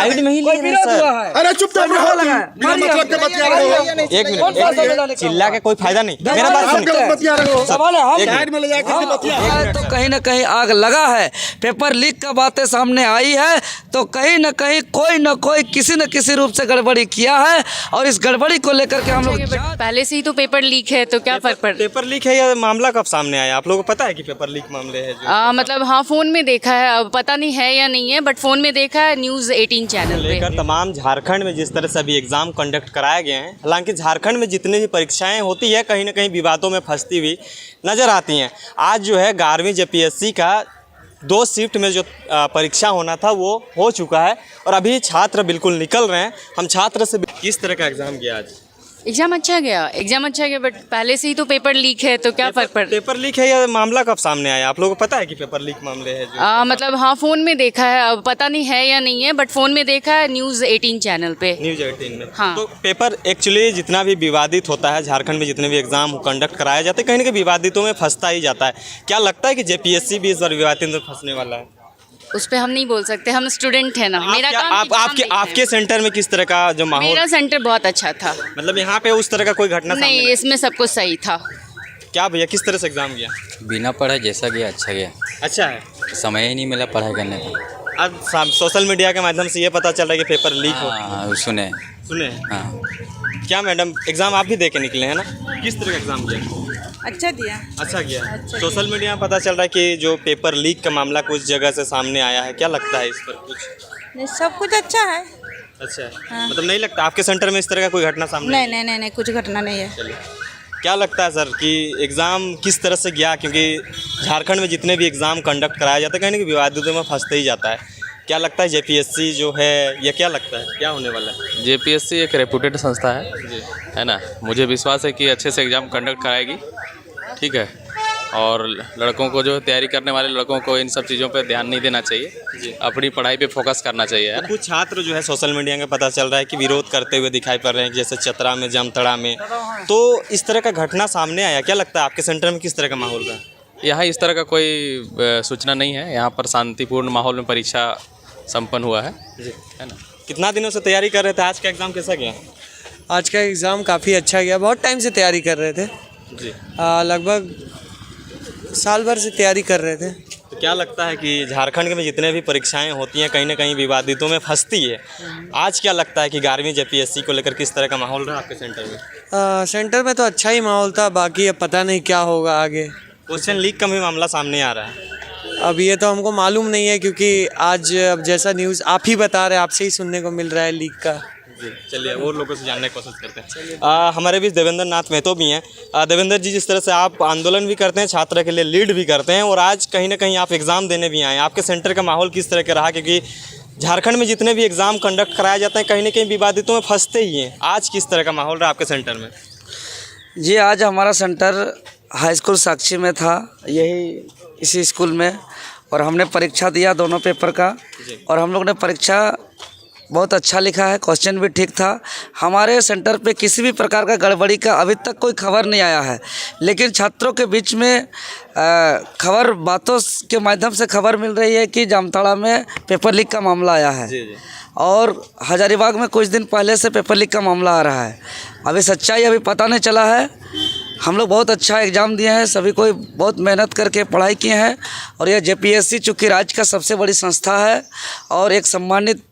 Side में ही ले रहे हैं सर। अरे चुपचाप रहो, बिना मतलब के बतिया रहे हो। एक मिनट, चिल्ला के कोई फायदा नहीं, मेरा बात सुनिए। बतिया रहे हो, सवाल है हम साइड में ले जाकर बतिया। तो कहीं ना कहीं आग लगा है, पेपर लीक का बातें सामने आई है, तो कहीं ना कहीं कोई ना कोई किसी न किसी रूप से गड़बड़ी किया है, और इस गड़बड़ी को लेकर के हम लोग पहले से ही तो पेपर लीक है, तो क्या फर्क पड़। पेपर लीक है या मामला कब सामने आया? आप लोगों को पता है कि पेपर लीक मामले है जो? मतलब हाँ, फोन में देखा है, अब पता नहीं है या नहीं है, बट फोन में देखा है न्यूज़ 18 चैनल पे। लेकर तमाम झारखंड में जिस तरह से अभी एग्जाम कंडक्ट कराए गए हैं, हालांकि झारखंड में जितनी भी परीक्षाएं होती है कहीं ना कहीं विवादों में फंसती हुई नजर आती हैं। आज जो है 11वीं जेपीएससी का 2 शिफ्ट में जो परीक्षा होना था वो हो चुका है, और अभी छात्र बिल्कुल निकल रहे हैं। हम छात्र से किस तरह का एग्जाम गया आज? एग्जाम अच्छा गया, बट पहले से ही तो पेपर लीक है, तो क्या फर्क पड़। पेपर लीक है या मामला कब सामने आया? आप लोगों को पता है कि पेपर लीक मामले है जो? मतलब हाँ, फोन में देखा है, अब पता नहीं है या नहीं है, बट फोन में देखा है न्यूज़ 18 चैनल पे। न्यूज़ 18 में हाँ। तो पेपर एक्चुअली जितना भी विवादित होता है, झारखंड में जितने भी एग्जाम कंडक्ट कराए जाते हैं कहीं ना कहीं विवादितों में फंसता ही जाता है। क्या लगता है कि जेपीएससी भी इस बार विवादित में फंसने वाला है? उस पे हम नहीं बोल सकते, हम स्टूडेंट है ना। मेरा काम आपके सेंटर में किस तरह का जो माहौल? मेरा सेंटर बहुत अच्छा था, मतलब यहाँ पे उस तरह का कोई घटना नहीं, इसमें सब कुछ सही था। क्या भैया, किस तरह से एग्जाम गया? बिना पढ़े जैसा गया अच्छा गया, अच्छा है। समय ही नहीं मिला पढ़ाई करने का। अब सोशल मीडिया के माध्यम से ये पता चल रहा है कि पेपर लीक हो। हाँ सुने। हाँ। क्या मैडम, एग्जाम आप भी दे के निकले हैं ना? किस तरह का एग्जाम गया? अच्छा दिया। अच्छा गया। सोशल मीडिया में पता चल रहा है कि जो पेपर लीक का मामला कुछ जगह से सामने आया है, क्या लगता है इस पर कुछ? नहीं, सब कुछ अच्छा है। अच्छा है। हाँ। मतलब नहीं लगता आपके सेंटर में इस तरह का कोई घटना सामने? नहीं, कुछ घटना नहीं है। चलिए, क्या लगता है सर कि एग्ज़ाम किस तरह से गया? क्योंकि झारखंड में जितने भी एग्ज़ाम कंडक्ट कराए जाते हैं कहीं ना कहीं विवादितों में फंसते ही जाता है। क्या लगता है जेपीएससी जो है, ये क्या लगता है क्या होने वाला है? जेपीएससी एक रेपुटेड संस्था है ना। मुझे विश्वास है कि अच्छे से एग्ज़ाम कंडक्ट कराएगी, ठीक है। और लड़कों को, जो तैयारी करने वाले लड़कों को, इन सब चीज़ों पे ध्यान नहीं देना चाहिए, अपनी पढ़ाई पे फोकस करना चाहिए, है ना। कुछ छात्र जो है सोशल मीडिया में पता चल रहा है कि विरोध करते हुए दिखाई पड़ रहे हैं, जैसे चतरा में, जामताड़ा में, तो इस तरह का घटना सामने आया। क्या लगता है आपके सेंटर में किस तरह का माहौल रहा? यहाँ इस तरह का कोई सूचना नहीं है। यहाँ पर शांतिपूर्ण माहौल में परीक्षा संपन्न हुआ है ना। कितना दिनों से तैयारी कर रहे थे? आज का एग्ज़ाम कैसा गया? आज का एग्ज़ाम काफ़ी अच्छा गया। बहुत टाइम से तैयारी कर रहे थे जी। लगभग साल भर से तैयारी कर रहे थे। तो क्या लगता है कि झारखंड में जितने भी परीक्षाएं होती हैं कहीं ना कहीं विवादितों में फंसती है। आज क्या लगता है कि 11वीं जेपीएससी को लेकर किस तरह का माहौल रहा आपके सेंटर में? सेंटर में तो अच्छा ही माहौल था, बाकी अब पता नहीं क्या होगा आगे। क्वेश्चन लीक का भी मामला सामने आ रहा है। अब ये तो हमको मालूम नहीं है, क्योंकि आज अब जैसा न्यूज़ आप ही बता रहे हैं, आपसे ही सुनने को मिल रहा है लीक का। जी, चलिए और लोगों से जानने की कोशिश करते हैं। हमारे बीच देवेंद्र नाथ महतो भी हैं। देवेंद्र जी, जिस तरह से आप आंदोलन भी करते हैं, छात्र के लिए लीड भी करते हैं, और आज कहीं ना कहीं आप एग्ज़ाम देने भी आए, आपके सेंटर का माहौल किस तरह का रहा? क्योंकि झारखंड में जितने भी एग्ज़ाम कंडक्ट कराए जाते हैं कहीं ना कहीं विवादितों में फंसते ही हैं। आज किस तरह का माहौल रहा आपके सेंटर में? जी, आज हमारा सेंटर हाई स्कूल साक्षी में था, यही इसी स्कूल में, और हमने परीक्षा दिया दोनों पेपर का, और हम लोग ने परीक्षा बहुत अच्छा लिखा है, क्वेश्चन भी ठीक था। हमारे सेंटर पे किसी भी प्रकार का गड़बड़ी का अभी तक कोई खबर नहीं आया है, लेकिन छात्रों के बीच में खबर, बातों के माध्यम से खबर मिल रही है कि जामताड़ा में पेपर लीक का मामला आया है। जी। और हजारीबाग में कुछ दिन पहले से पेपर लीक का मामला आ रहा है। अभी सच्चाई अभी पता नहीं चला है। हम लोग बहुत अच्छा एग्ज़ाम दिए हैं, सभी कोई बहुत मेहनत करके पढ़ाई किए हैं, और यह जेपीएससी चूँकि राज्य का सबसे बड़ी संस्था है और एक सम्मानित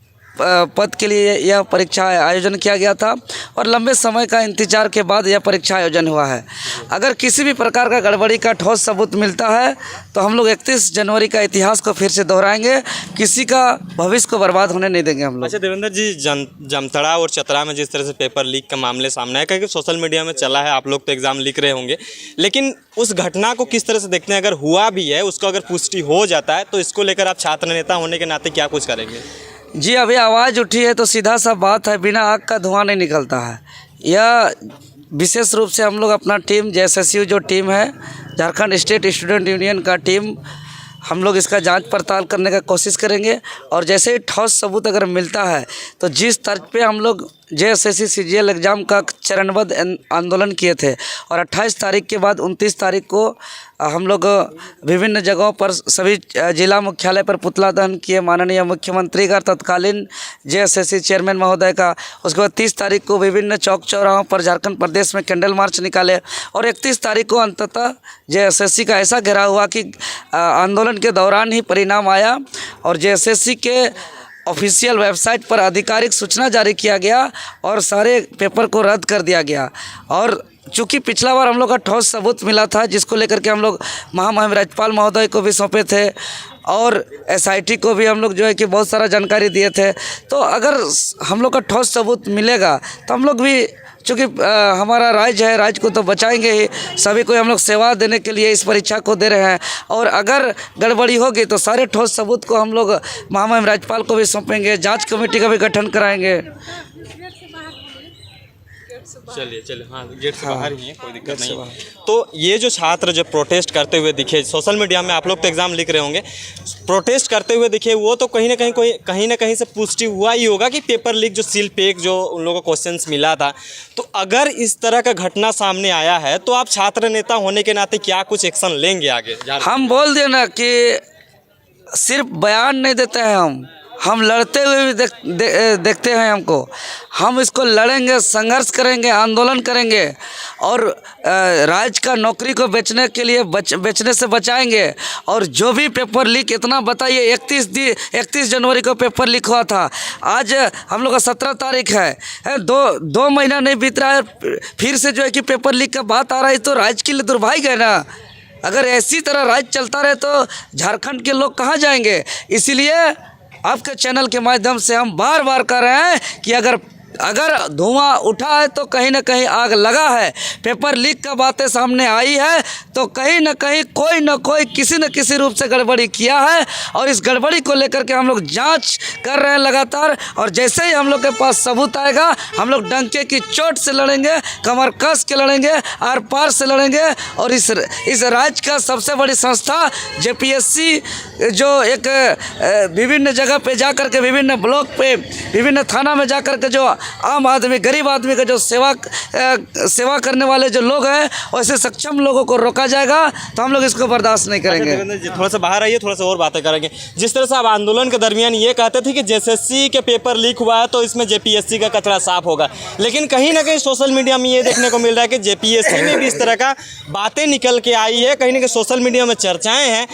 पद के लिए यह परीक्षा आयोजन किया गया था, और लंबे समय का इंतजार के बाद यह परीक्षा आयोजन हुआ है। अगर किसी भी प्रकार का गड़बड़ी का ठोस सबूत मिलता है तो हम लोग 31 जनवरी का इतिहास को फिर से दोहराएंगे, किसी का भविष्य को बर्बाद होने नहीं देंगे हम लोग। अच्छा देवेंद्र जी, जामताड़ा और चतरा में जिस तरह से पेपर लीक का मामले सामने आया, क्योंकि सोशल मीडिया में चला है, आप लोग तो एग्ज़ाम लिख रहे होंगे, लेकिन उस घटना को किस तरह से देखते हैं? अगर हुआ भी है, उसको अगर पुष्टि हो जाता है, तो इसको लेकर आप छात्र नेता होने के नाते क्या कुछ करेंगे? जी, अभी आवाज़ उठी है तो सीधा सा बात है, बिना आग का धुआं नहीं निकलता है। यह विशेष रूप से हम लोग अपना टीम, जेएसएसयू जो टीम है, झारखंड स्टेट स्टूडेंट यूनियन का टीम, हम लोग इसका जांच पड़ताल करने का कोशिश करेंगे, और जैसे ही ठोस सबूत अगर मिलता है तो जिस तर्ज पे हम लोग JSSC CGL एग्ज़ाम का चरणबद्ध आंदोलन किए थे और 28 तारीख के बाद 29 तारीख को हम लोग विभिन्न जगहों पर सभी जिला मुख्यालय पर पुतला दहन किए माननीय मुख्यमंत्री का, तत्कालीन JSSC चेयरमैन महोदय का। उसके बाद 30 तारीख को विभिन्न चौक चौराहों पर झारखंड प्रदेश में कैंडल मार्च निकाले और 31 तारीख को अंततः JSSC का ऐसा घेराव हुआ कि आंदोलन के दौरान ही परिणाम आया और JSSC के ऑफिशियल वेबसाइट पर आधिकारिक सूचना जारी किया गया और सारे पेपर को रद्द कर दिया गया। और चूँकि पिछला बार हम लोग का ठोस सबूत मिला था, जिसको लेकर के हम लोग महामहिम राज्यपाल महोदय को भी सौंपे थे और SIT को भी हम लोग जो है कि बहुत सारा जानकारी दिए थे। तो अगर हम लोग का ठोस सबूत मिलेगा तो हम लोग भी, चूँकि हमारा राज्य है, राज्य को तो बचाएंगे ही, सभी को हम लोग सेवा देने के लिए इस परीक्षा को दे रहे हैं। और अगर गड़बड़ी होगी तो सारे ठोस सबूत को हम लोग महामहिम राज्यपाल को भी सौंपेंगे, जांच कमेटी का भी गठन कराएंगे। चलिए हाँ, गेट से बाहर ही है, कोई दिक्कत नहीं। तो ये जो छात्र जो प्रोटेस्ट करते हुए दिखे सोशल मीडिया में, आप लोग तो एग्ज़ाम लिख रहे होंगे, प्रोटेस्ट करते हुए दिखे, वो तो कहीं ना कहीं से पुष्टि हुआ ही होगा कि पेपर लीक जो सील पेक जो उन लोगों को क्वेश्चंस मिला था। तो अगर इस तरह का घटना सामने आया है तो आप छात्र नेता होने के नाते क्या कुछ एक्शन लेंगे आगे? हम बोल दें ना कि सिर्फ बयान नहीं देते हैं, हम लड़ते हुए भी देखते हैं हमको। हम इसको लड़ेंगे, संघर्ष करेंगे, आंदोलन करेंगे और राज्य का नौकरी को बेचने के लिए बेचने से बचाएंगे। और जो भी पेपर लीक, इतना बताइए 31 जनवरी को पेपर लीक हुआ था, आज हम लोग का 17 तारीख है, दो महीना नहीं बीत रहा है, फिर से जो है कि पेपर लीक का बात आ रहा है। तो राज्य के लिए दुर्भाग्य है ना। अगर ऐसी तरह राज्य चलता रहे तो झारखंड के लोग कहाँ जाएंगे। इसीलिए आपके चैनल के माध्यम से हम बार बार कह रहे हैं कि अगर धुआं उठा है तो कहीं ना कहीं आग लगा है। पेपर लीक का बातें सामने आई है तो कहीं ना कहीं कोई ना कोई किसी न किसी रूप से गड़बड़ी किया है और इस गड़बड़ी को लेकर के हम लोग जांच कर रहे हैं लगातार। और जैसे ही हम लोग के पास सबूत आएगा हम लोग डंके की चोट से लड़ेंगे, कमर कस के लड़ेंगे, आर पार से लड़ेंगे। और इस राज्य का सबसे बड़ी संस्था JPSC जो एक विभिन्न जगह पे जा कर के, विभिन्न ब्लॉक पे, विभिन्न थाना में जा कर के जो आम आदमी, गरीब आदमी का जो सेवा करने वाले जो लोग हैं, वैसे सक्षम लोगों को रोका जाएगा तो हम लोग इसको बर्दाश्त नहीं करेंगे। थोड़ा सा बाहर आइए, थोड़ा सा और बातें करेंगे। जिस तरह से आप आंदोलन के दरमियान ये कहते थे कि JSSC के पेपर लीक हुआ है तो इसमें JPSC का कचरा साफ होगा, लेकिन कहीं ना कहीं सोशल मीडिया में ये देखने को मिल रहा है कि JPSC में भी इस तरह का बातें निकल के आई है, कहीं ना कहीं सोशल मीडिया में चर्चाएँ हैं।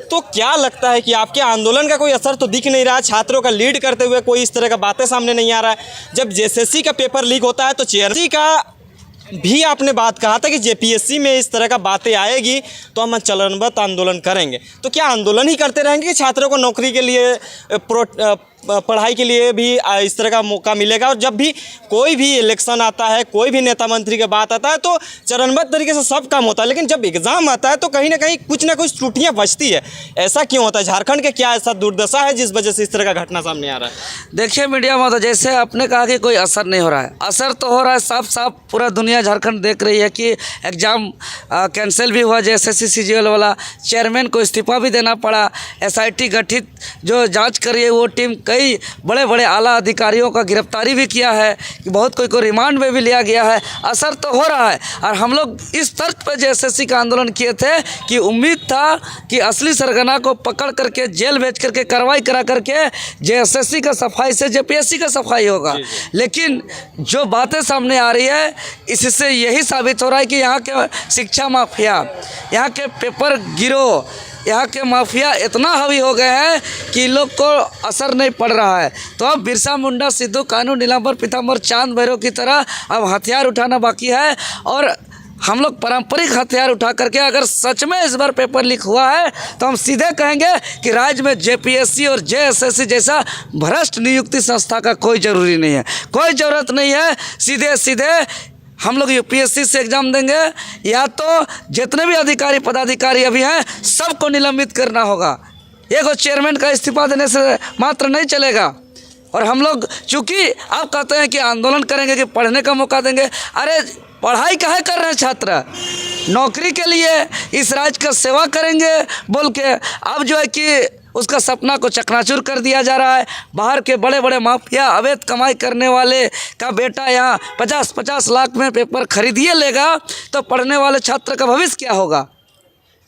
तो क्या लगता है कि आपके आंदोलन का कोई असर तो दिख नहीं रहा, छात्रों का लीड करते हुए कोई इस तरह का बातें सामने नहीं आ रहा है। जब JSSC का पेपर लीक होता है तो चेयरमैन का भी आपने बात कहा था कि JPSC में इस तरह का बातें आएगी तो हम चरणबद्ध आंदोलन करेंगे। तो क्या आंदोलन ही करते रहेंगे कि छात्रों को नौकरी के लिए, पढ़ाई के लिए भी इस तरह का मौका मिलेगा? और जब भी कोई भी इलेक्शन आता है, कोई भी नेता मंत्री की बात आता है तो चरणबद्ध तरीके से सब काम होता है, लेकिन जब एग्ज़ाम आता है तो कहीं ना कहीं कुछ ना कुछ त्रुटियां बचती है। ऐसा क्यों होता है? झारखंड के क्या ऐसा दुर्दशा है जिस वजह से इस तरह का घटना सामने आ रहा है? देखिए मीडिया में तो जैसे आपने कहा कि कोई असर नहीं हो रहा है, असर तो हो रहा है, साफ साफ पूरा दुनिया झारखंड देख रही है कि एग्ज़ाम कैंसिल भी हुआ। JSSC CGL वाला चेयरमैन को इस्तीफा भी देना पड़ा। SIT गठित जो जांच कर रही है वो टीम कई बड़े बड़े आला अधिकारियों का गिरफ्तारी भी किया है, कि बहुत कोई को रिमांड में भी लिया गया है। असर तो हो रहा है। और हम लोग इस तर्क पर JSSC का आंदोलन किए थे कि उम्मीद था कि असली सरगना को पकड़ करके जेल भेज करके कार्रवाई करा करके JSSC का सफाई से JPSC का सफाई होगा। लेकिन जो बातें सामने आ रही है इससे यही साबित हो रहा है कि यहाँ के शिक्षा माफिया, यहाँ के पेपर गिरोह, यहाँ के माफिया इतना हावी हो गए हैं कि लोग को असर नहीं पड़ रहा है। तो अब बिरसा मुंडा, सिद्धू कानू, नीलांबर पीतांबर, चांद भैरव की तरह अब हथियार उठाना बाकी है। और हम लोग पारंपरिक हथियार उठा करके, अगर सच में इस बार पेपर लीक हुआ है तो हम सीधे कहेंगे कि राज्य में JPSC और JSSC जैसा भ्रष्ट नियुक्ति संस्था का कोई ज़रूरी नहीं है, कोई ज़रूरत नहीं है। सीधे सीधे हम लोग UPSC से एग्ज़ाम देंगे, या तो जितने भी अधिकारी पदाधिकारी अभी हैं सबको निलंबित करना होगा। एक चेयरमैन का इस्तीफा देने से मात्र नहीं चलेगा। और हम लोग चूँकि आप कहते हैं कि आंदोलन करेंगे, कि पढ़ने का मौका देंगे, अरे पढ़ाई काहे कर रहे हैं छात्र? नौकरी के लिए, इस राज्य का सेवा करेंगे बोल के अब जो है कि उसका सपना को चकनाचूर कर दिया जा रहा है। बाहर के बड़े बड़े माफिया अवैध कमाई करने वाले का बेटा यहाँ 50-50 लाख में पेपर खरीदिए लेगा तो पढ़ने वाले छात्र का भविष्य क्या होगा।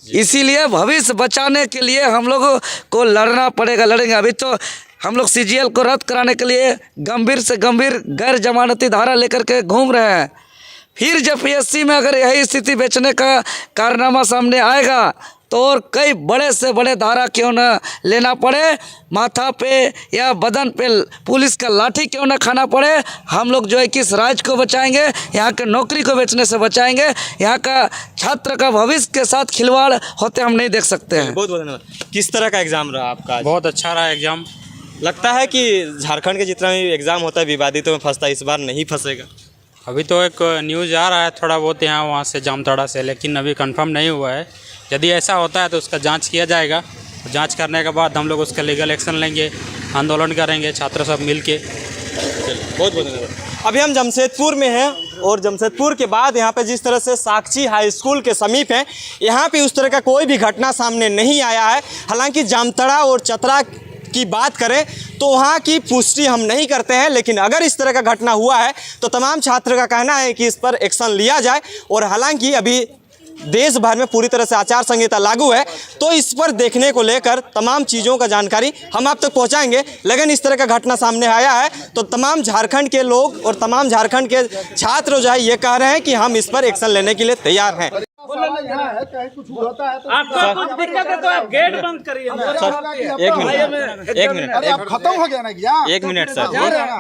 इसीलिए भविष्य बचाने के लिए हम लोगों को लड़ना पड़ेगा, लड़ेंगे। अभी तो हम लोग CGL को रद्द कराने के लिए गंभीर से गंभीर गैर जमानती धारा लेकर के घूम रहे हैं। फिर जब PSC में अगर यही स्थिति बेचने का कारनामा सामने आएगा तो और कई बड़े से बड़े धारा क्यों न लेना पड़े, माथा पे या बदन पे पुलिस का लाठी क्यों न खाना पड़े, हम लोग जो है कि इस राज्य को बचाएंगे, यहाँ के नौकरी को बेचने से बचाएंगे। यहाँ का छात्र का भविष्य के साथ खिलवाड़ होते हम नहीं देख सकते हैं। बहुत बहुत धन्यवाद। किस तरह का एग्ज़ाम रहा आपका आज? बहुत अच्छा रहा एग्ज़ाम। लगता है कि झारखंड के जितना भी एग्ज़ाम होता है विवादितों में फंसता है, इस बार नहीं फंसेगा? अभी तो एक न्यूज़ आ रहा है थोड़ा बहुत यहाँ वहाँ से जामताड़ा से, लेकिन अभी कंफर्म नहीं हुआ है। यदि ऐसा होता है तो उसका जांच किया जाएगा। जांच करने के बाद हम लोग उसका लीगल एक्शन लेंगे, आंदोलन करेंगे छात्र सब मिल के। बहुत बहुत धन्यवाद। अभी हम जमशेदपुर में हैं और जमशेदपुर के बाद यहाँ पे जिस तरह से साक्षी हाई स्कूल के समीप हैं, यहाँ पे उस तरह का कोई भी घटना सामने नहीं आया है। हालांकि जामताड़ा और चतरा की बात करें तो वहाँ की पुष्टि हम नहीं करते हैं, लेकिन अगर इस तरह का घटना हुआ है तो तमाम छात्र का कहना है कि इस पर एक्शन लिया जाए। और हालांकि अभी देश भर में पूरी तरह से आचार संहिता लागू है, तो इस पर देखने को लेकर तमाम चीज़ों का जानकारी हम आप तक पहुंचाएंगे। लेकिन इस तरह का घटना सामने आया है तो तमाम झारखंड के लोग और तमाम झारखंड के छात्र जो है ये कह रहे हैं कि हम इस पर एक्शन लेने के लिए तैयार हैं। आपको कुछ दिक्कत है तो आप गेट बंद करिए ना। एक मिनट अरे अब खत्म हो गया ना क्या? एक मिनट सर,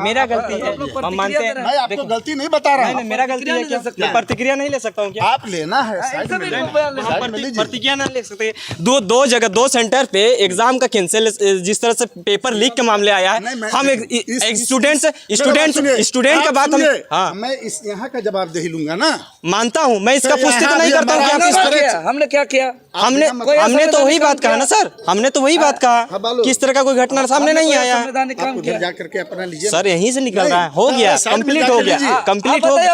मेरा गलती है, हम मानते हैं। मैं आपको गलती नहीं बता रहा हूँ। मेरा गलती है क्या? मैं प्रतिक्रिया नहीं ले सकता हूँ क्या? आप लेना है साइड में लेना। प्रतिक्रिया नहीं ले सकते। दो जगह 2 सेंटर पे एग्जाम का कैंसिल, जिस तरह से पेपर लीक के मामले आया है, हम एक स्टूडेंट का बात हम, हाँ मैं इस यहाँ का जवाबदेही लूंगा ना। मानता हूँ, मैं इसका पुष्टि तो नहीं करता हूँ कि आप इस तरह। हमने क्या किया? हमने तो वही बात कहा ना सर, हमने तो वही बात कहा कि इस तरह का कोई घटना सामने नहीं आया। उधर जा करके अपना लीजिए सर यहीं से निकल रहा है, हो गया, कंप्लीट हो गया, कंप्लीट हो गया।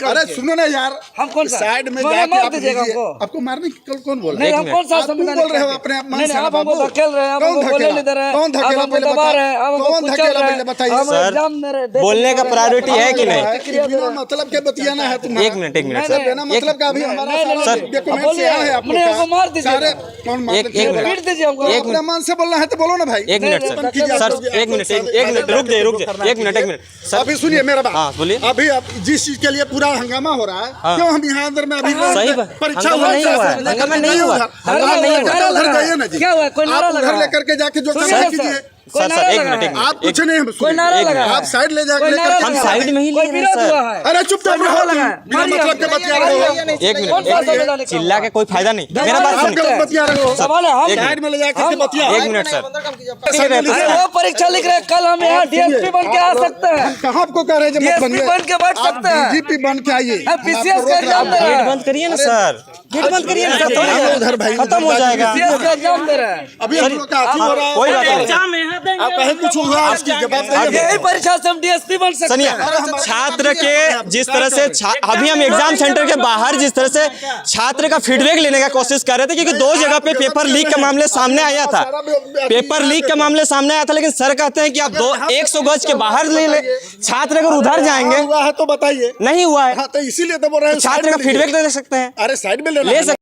अरे सुनो ना यार, हम कौन सा साइड में मार जाके आप दीजिएगा लीजिए। हमको। आपको मारने की कौन बोल रहा नहीं, है? हम कौन सा आप क्यों बोल रहे हो अपने आप मन से? आप हमको धकेल रहे हैं, कौन हमको बोलने नहीं दे रहे हैं, कौन धकेला हमको पहले दबा रहे हैं, बताओ। हमको कौन कुचल धकेला रहे पहले हैं। बताइए हम सर, एग्जाम दे रहे हैं, बोलने का प्रायोरिटी है कि नहीं? बिना मतलब के बतियाना है तुम्हारा। एक मिनट सर, बिना मतलब का अभी हमारा सारा डॉक्यूमेंट यहाँ है आप लोग का। हमको मार दीजिए। सारे कौन मार एक मिनट। पीट दीजिए हमको। अपने मन से बोलना है तो बोलो ना भाई। एक मिनट सर, एक मिनट रुक जाइए, एक मिनट सर। अभी सुनिए मेरा बात। हाँ, बोलिए। अभी अब जिस चीज के लिए पूरा हंगामा हो रहा है, क्यों हम यहाँ अंदर में अभी सही बात, परीक्षा हंगामा नहीं हुआ है, हंगामा नहीं हुआ, हंगामा नहीं हुआ। उधर जाइए ना जी। क्या हुआ? कोई नारा आप लगा उधर है? लेकर के जाके जो सुनिए करना सर, कीजिए। सर एक मिनट आप कुछ नहीं हम कोई नारा लगा है? आप साइड ले जाके हम साइड में ही ले रहे हैं सर। अरे चुपचाप रहो, बिना मतलब के बतिया रहे हो। एक कौन सा संविधानिक मिनट, चिल्ला के कोई फायदा नहीं, मेरा बात आप सुनिए। गलत बतिया रहे हो। सवाल है हम साइड में ले जाके बतिया। एक मिनट सर, अरे वो परीक्षा लिख रहे हैं, कल हम यहाँ DSP बन के आ सकते हैं। कहाँ आपको कह रहे हैं जब मत DSP बनिए? बन के बैठ सकते हैं। DGP बन के आइए। PCS का एग्जाम दे रहे गेट हैं। बंद करिए ना सर, गेट बंद करिए ना सर, उधर भाई खत्म हो जाएगा। PCS का एग्जाम दे रहे हैं। अभी हम लोग का अथी हो रहा है। कोई बात नहीं। आप कहीं कुछ हुआ इसकी जवाब दीजिए। यही परीक्षा से हम DSP बन सकते सुनिए, हैं। छात्र के जिस तरह से अभी हम एग्जाम सेंटर के बाहर जिस तरह से छात्र का फीडबैक लेने का कोशिश कर रहे थे, क्योंकि 2 जगह पे पेपर लीक का मामले सामने आया था, पेपर लीक का मामले सामने आया था, लेकिन सर कहते हैं कि आप 100 गज के बाहर ले ले। छात्र अगर उधर जाएंगे, हुआ है तो बताइए। नहीं हुआ है, हाँ तो इसीलिए तो बोल रहे हैं छात्र का फीडबैक दे सकते हैं, अरे साइड में ले ले सकते